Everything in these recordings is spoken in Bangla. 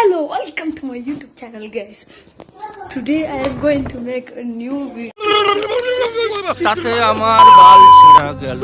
Hello, welcome to my YouTube channel, guys. Today I am going to make a new video. সাথে আমার বাল ছেঁড়া গেল।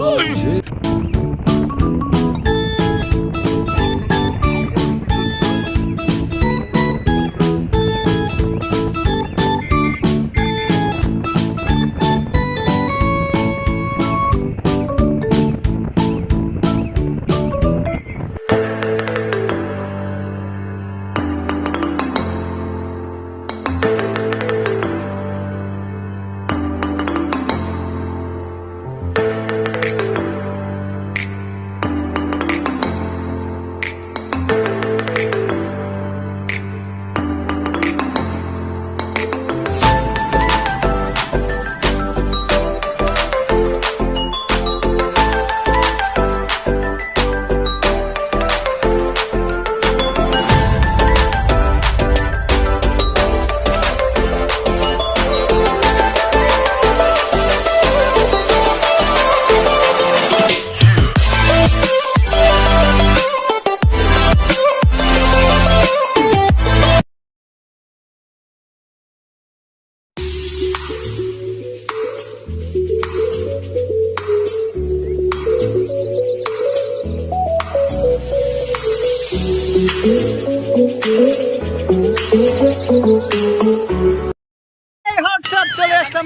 চলে আসলাম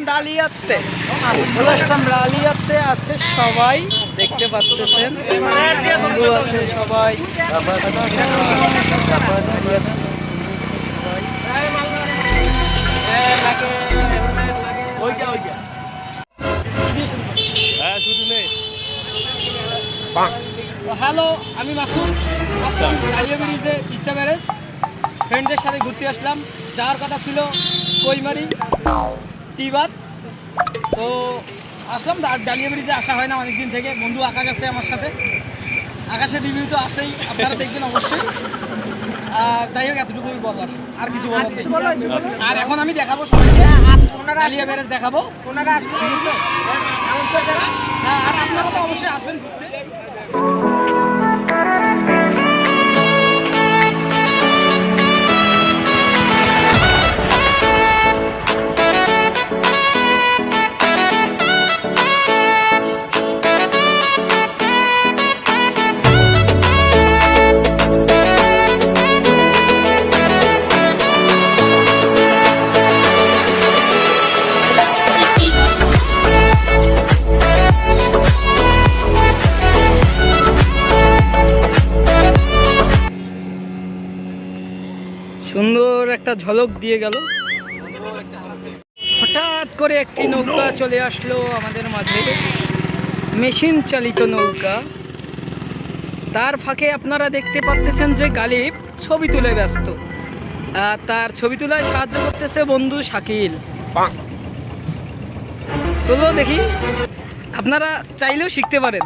ডালিয়াতে আছে সবাই দেখতে পাচ্ছেন, বন্ধু আছে সবাই। হ্যালো, আমি মাসুদ। আসলাম ডালিয়া ব্রিজে, তিস্তা ব্যারেজ। ফ্রেন্ডদের সাথে ঘুরতে আসলাম। যাওয়ার কথা ছিল কইমারি টিবাদ, তো আসলাম। ডালিয়া ব্রিজে আসা হয় না অনেকদিন থেকে। বন্ধু আকাশ আছে আমার সাথে, আকাশের রিভিউ তো আছেই, আপনারা দেখবেন অবশ্যই। আর যাই হোক, এতটুকুই বলার, আর কিছু বলার নেই। আর এখন আমি দেখাবো সবাইকে, ডালিয়া ব্যারেজ দেখাবো। ঠিক আছে, আর আপনারা তো অবশ্যই আসবেন ঘুরতে। সুন্দর একটা ঝলক দিয়ে গেল। হঠাৎ করে একটি নৌকা চলে আসলো আমাদের মাঝে, মেশিন চালিত নৌকা। তার ফাঁকে আপনারা দেখতে পাচ্ছেন যে গালিব ছবি তুলে ব্যস্ত। তার ছবি তোলায় সাহায্য করতেছে বন্ধু শাকিল। তোলো দেখি, আপনারা চাইলেও শিখতে পারেন।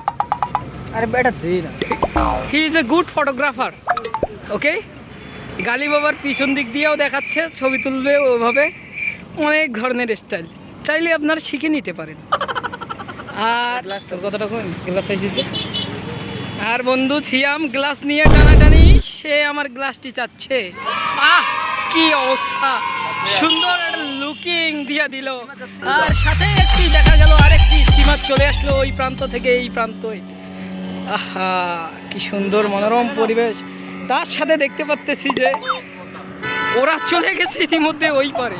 আরে বেটা দেই না, he is a good photographer. Okay, গালি বাবার পিছন দিক দিয়েও দেখাচ্ছে ছবি তুলবে ওভাবে, অনেক ধরনের স্টাইল, চাইলে আপনারা শিখে নিতে পারেন। আর কথাটা গ্লাস চাইছি, আর বন্ধু ছিয়াম গ্লাস নিয়ে টানাটানি, সে আমার গ্লাসটি চাচ্ছে। আহ, কি অবস্থা, সুন্দর একটা লুকিং দিয়ে দিল। আর সাথে একটি দেখা গেল আরেকটি স্টিমার চলে আসলো ওই প্রান্ত থেকে এই প্রান্তে। আহা, কি সুন্দর মনোরম পরিবেশ। তার সাথে দেখতে পাচ্ছি যে ওরা চলে গেছে ইতিমধ্যে ওই পারে।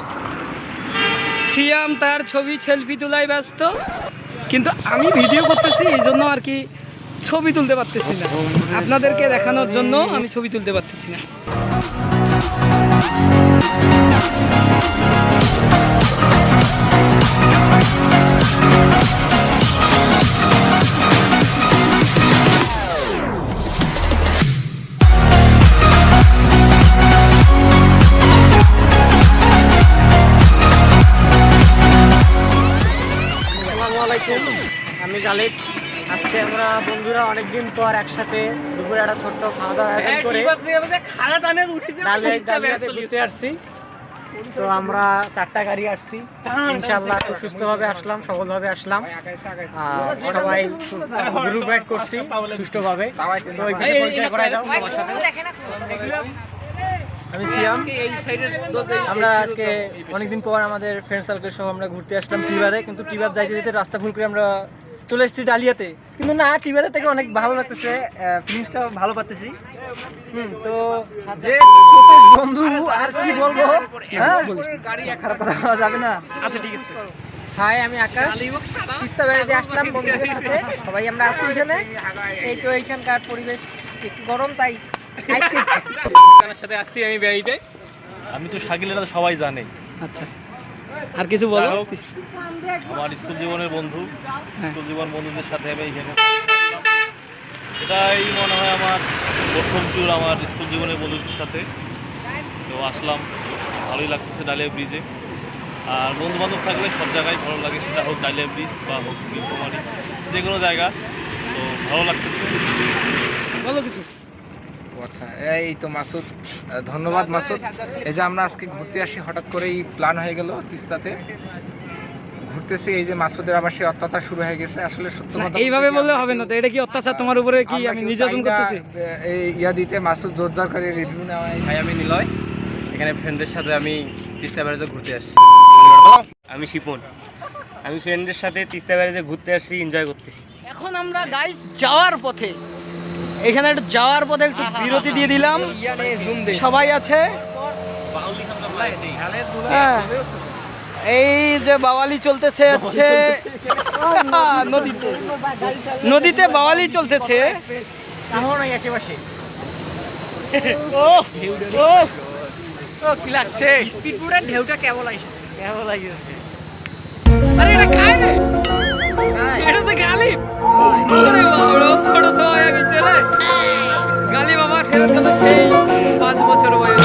সিয়াম তার ছবি সেলফি তোলায় ব্যস্ত, কিন্তু আমি ভিডিও করতেছি, এই জন্য আর কি ছবি তুলতে পারতেছি না। আপনাদেরকে দেখানোর জন্য আমি ছবি তুলতে পারতেছি না। আমি গালিব। আজকে আমরা বন্ধুরা অনেকদিন পর একসাথে দুপুরে একটা ছোট্ট খাওয়া দাওয়া আয়োজন করে ঘুরতে আসছি। তো আমরা 4টা গাড়ি আসছি, ইনশাআল্লাহ খুব সুস্থভাবে আসলাম, সফলভাবে আসলাম। সবাই গ্রুপ রাইড করছি সুষ্ঠুভাবে। তো পরিচয় করাই দাও আমার সাথে। আমি সিয়াম। আমরা আজকে অনেকদিন পর আমাদের ফ্রেন্ড সার্কেল সহ আমরা ঘুরতে আসলাম টিবারে, কিন্তু টিবার যাইতে যেতে রাস্তা ভুল করে আমরা চলে এসেছি ডালিয়াতে। কিন্তু না, টিবারে থেকে অনেক ভালো লাগতেছে, ফিলিংসটা ভালো পাচ্তেছি। তো যে বন্ধু আর কি বলবো, হ্যাঁ খারাপ কথা বলা যাবে না। আচ্ছা ঠিক আছে। হাই, আমি আকাশ। তিস্তা বেড়াতে আসলাম বন্ধুদের সাথে, সবাই আমরা আছি এখানে। এই তো এইখানকার পরিবেশ একটু গরম, তাই সাথে আসছি আমি বেড়াইতে। আমি তো শাকিল, এটা তো সবাই জানে। আচ্ছা, আর কিছু বলো। যাই হোক, আমার স্কুল জীবনের বন্ধু, স্কুল জীবন বন্ধুদের সাথে আমি এখানে এটাই মনে হয় আমার প্রথম ট্যুর আমার স্কুল জীবনের বন্ধুদের সাথে। তো আসলাম, ভালোই লাগতেছে ডালিয়া ব্রিজে। আর বন্ধু বান্ধব থাকলে সব জায়গায় ভালো লাগে, সেটা হোক ডালিয়া ব্রিজ বা হোক নীলফামারী, যে কোনো জায়গা। তো ভালো লাগতেছে। বলো কিছু। আচ্ছা, এই তো মাসুদ, ধন্যবাদ মাসুদ। এই যে আমরা আজকে ঘুরতে আসি, হঠাৎ করেই প্ল্যান হয়ে গেল তিস্তাতে ঘুরতেছি। এই যে মাসুদের আবার সেই অত্যাচার শুরু হয়ে গেছে। আসলে সত্য কথা এইভাবে বললে হবে না তো, এটা কি অত্যাচার তোমার উপরে? কি আমি নির্যাতন করতেছি? এই ইয়া দিতে মাসুদ জোরজার করে রিভিউ নেওয়া। ভাই আমি নিলয়, এখানে ফ্রেন্ডদের সাথে আমি তিস্তা ব্যারেজে ঘুরতে আসছি। আমি শিপন, আমি ফ্রেন্ডদের সাথে তিস্তা ব্যারেজে ঘুরতে আসছি, এনজয় করতেছি। এখন আমরা গাইস যাওয়ার পথে, এখানে একটু যাওয়ার পথে একটু বিরতি দিয়ে দিলাম। সবাই আছে, হ্যাঁ। এই যে বাওয়ালি চলতেছে হচ্ছে নদীতে, নদীতে বাওয়ালি চলতেছে। আশেপাশে কি লাগছে? স্পিডবোটের ঢেউটা কেমন লাগছে? কেমন লাগছে? আরে এটা কায় রে, এটা তো গালিব। আরে বাবা, ছোট ছোট হয়ে গেছে রে। গালিব আমার ফেরত গেল সেই 5 বছর বয়স।